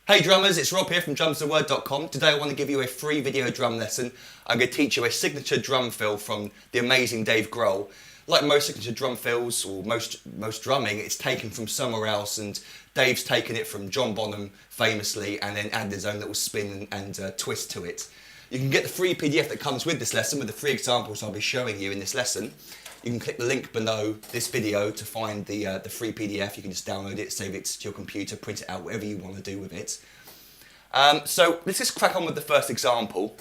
Hey drummers, it's Rob here from drumstheword.com. Today I want to give you a free video drum lesson. I'm going to teach you a signature drum fill from the amazing Dave Grohl. Like most signature drum fills, or most drumming, it's taken from somewhere else, and Dave's taken it from John Bonham famously and then added his own little spin and twist to it. You can get the free PDF that comes with this lesson with the free examples I'll be showing you in this lesson. You can click the link below this video to find the free PDF. You can just download it, save it to your computer, print it out, whatever you want to do with it. So let's just crack on with the first example.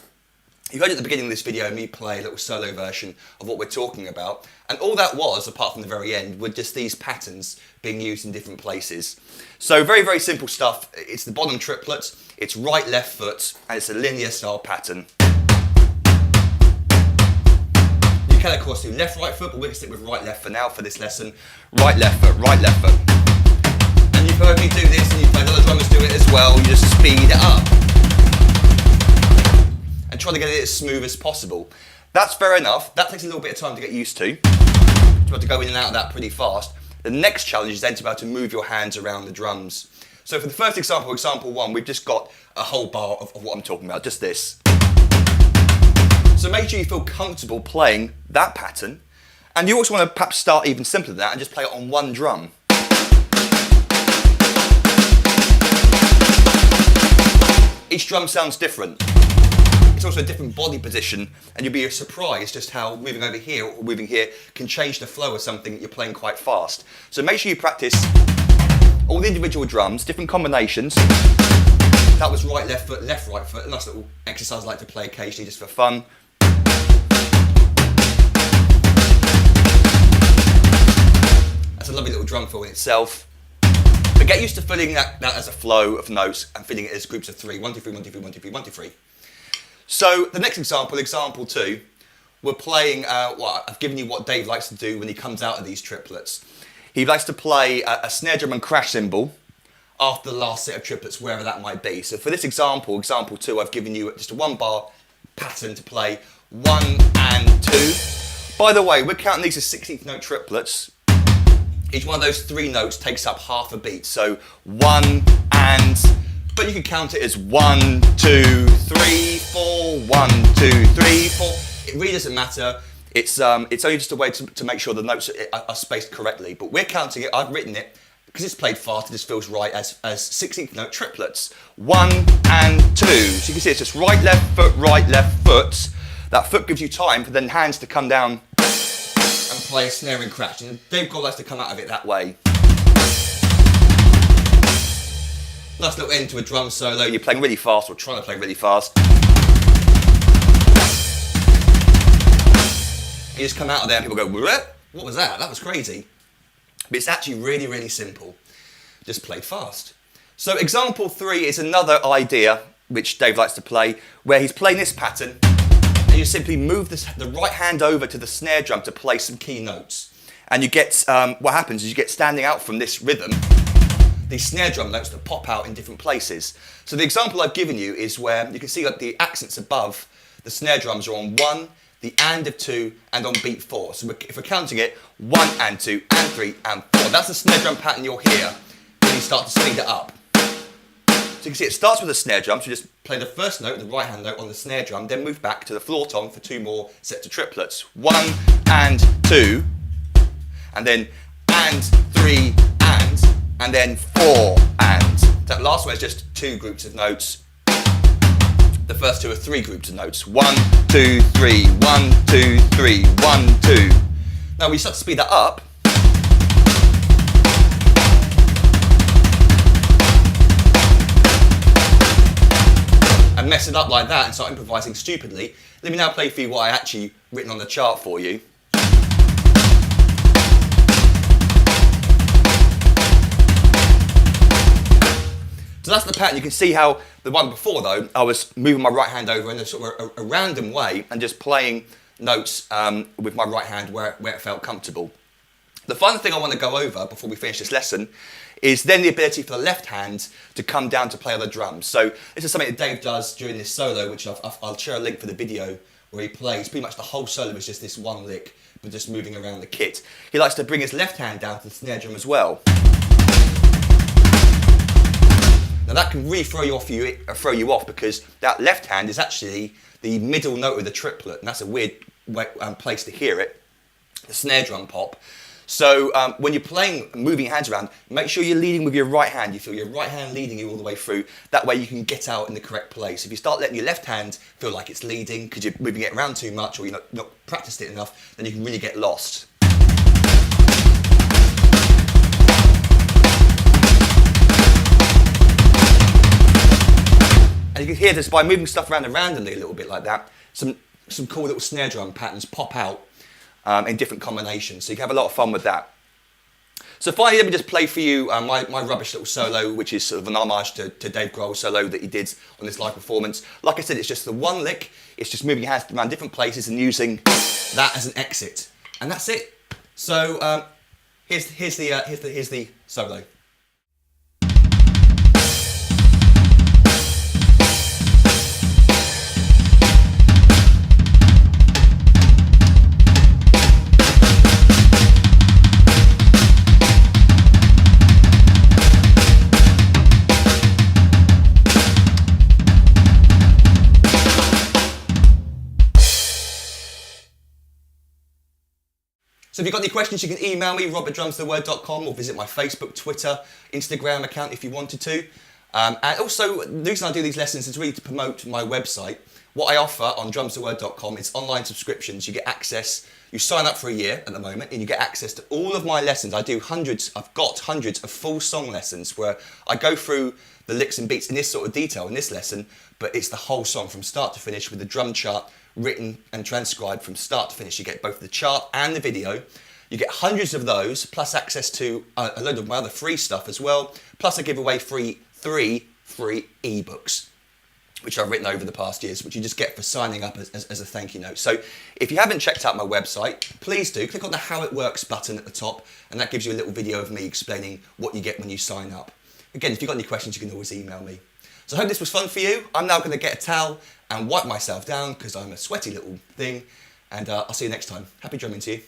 You heard at the beginning of this video me play a little solo version of what we're talking about, and all that was, apart from the very end, were just these patterns being used in different places. So very, very simple stuff. It's the bottom triplet, it's right, left foot, and it's a linear style pattern. You can of course do left, right foot, but we're going to stick with right, left for now for this lesson. Right, left foot, right, left foot. And you've heard me do this, and you've heard other drummers do it as well. You just speed it up and try to get it as smooth as possible. That's fair enough. That takes a little bit of time to get used to. You have to go in and out of that pretty fast. The next challenge is then to be able to move your hands around the drums. So for the first example, example one, we've just got a whole bar of what I'm talking about, just this. So make sure you feel comfortable playing that pattern, and you also want to perhaps start even simpler than that and just play it on one drum. Each drum sounds different. It's also a different body position, and you'll be surprised just how moving over here or moving here can change the flow of something that you're playing quite fast. So make sure you practice all the individual drums, different combinations. That was right, left foot, left, right foot. A nice little exercise I like to play occasionally just for fun. That's a lovely little drum fill in itself. But get used to filling that as a flow of notes and filling it as groups of three. 1, 2, 3, 1, 2, 3, 1, 2, 3, 1, 2, 3. So the next example, example two, we're playing, well, I've given you what Dave likes to do when he comes out of these triplets. He likes to play a snare drum and crash cymbal after the last set of triplets, wherever that might be. So for this example, example two, I've given you just a 1 bar pattern to play 1 and 2. By the way, we're counting these as 16th note triplets. Each one of those 3 notes takes up half a beat. So 1 and, but you can count it as 1, 2, 3, 4, 1, 2, 3, 4. It really doesn't matter. It's only just a way to make sure the notes are spaced correctly. But we're counting it, I've written it, because it's played fast, it just feels right as 16th note triplets. 1 and 2. So you can see it's just right, left foot. That foot gives you time for then hands to come down and play a snare and crash. And Dave Grohl likes to come out of it that way. Nice little end to a drum solo. You're playing really fast, or trying to play really fast. You just come out of there and people go, what was that? That was crazy. But it's actually really, really simple. Just play fast. So example 3 is another idea which Dave likes to play, where he's playing this pattern, and you simply move the right hand over to the snare drum to play some key notes. And you get, what happens is you get standing out from this rhythm, these snare drum notes that pop out in different places. So the example I've given you is where you can see that the accents above the snare drums are on 1, the and of 2, and on beat 4. So if we're counting it, 1 and 2 and 3 and 4. That's the snare drum pattern you'll hear when you start to speed it up. So you can see it starts with a snare drum, so you just play the first note, the right hand note on the snare drum, then move back to the floor tom for 2 more sets of triplets. 1 and 2, and then and 3 and then 4 and. That last one is just 2 groups of notes. The first 2 are 3 groups of notes. 1, 2, 3, 1, 2, 3, 1, 2. Now we start to speed that up. And mess it up like that and start improvising stupidly. Let me now play for you what I actually written on the chart for you. So that's the pattern. You can see how the one before, though, I was moving my right hand over in a sort of a random way and just playing notes with my right hand where it felt comfortable. The final thing I want to go over before we finish this lesson is then the ability for the left hand to come down to play on the drums. So this is something that Dave does during this solo, which I'll share a link for the video where he plays. Pretty much the whole solo is just this one lick, but just moving around the kit. He likes to bring his left hand down to the snare drum as well. Now Now that can really throw you off because that left hand is actually the middle note of the triplet, and that's a weird place to hear it, the snare drum pop. So when you're playing, moving your hands around, make sure you're leading with your right hand. You feel your right hand leading you all the way through. That way you can get out in the correct place. If you start letting your left hand feel like it's leading because you're moving it around too much or you're not practiced it enough, then you can really get lost. And you can hear this by moving stuff around randomly a little bit like that. Some cool little snare drum patterns pop out in different combinations, so you can have a lot of fun with that. So finally, let me just play for you my rubbish little solo, which is sort of an homage to Dave Grohl solo that he did on this live performance. Like I said, it's just the one lick. It's just moving your hands around different places and using that as an exit, and that's it. So here's the solo. So if you've got any questions, you can email me, rob@drumstheword.com, or visit my Facebook, Twitter, Instagram account if you wanted to. And also, the reason I do these lessons is really to promote my website. What I offer on drumstheword.com is online subscriptions. You get access, you sign up for a year at the moment, and you get access to all of my lessons. I've got hundreds of full song lessons where I go through the licks and beats in this sort of detail in this lesson, but it's the whole song from start to finish with the drum chart written and transcribed from start to finish. You get both the chart and the video. You get hundreds of those, plus access to a load of my other free stuff as well. Plus I give away three free ebooks, which I've written over the past years, which you just get for signing up as a thank you note. So if you haven't checked out my website, please do. Click on the How It Works button at the top, and that gives you a little video of me explaining what you get when you sign up. Again, if you've got any questions, you can always email me. So I hope this was fun for you. I'm now going to get a towel and wipe myself down because I'm a sweaty little thing. And I'll see you next time. Happy drumming to you.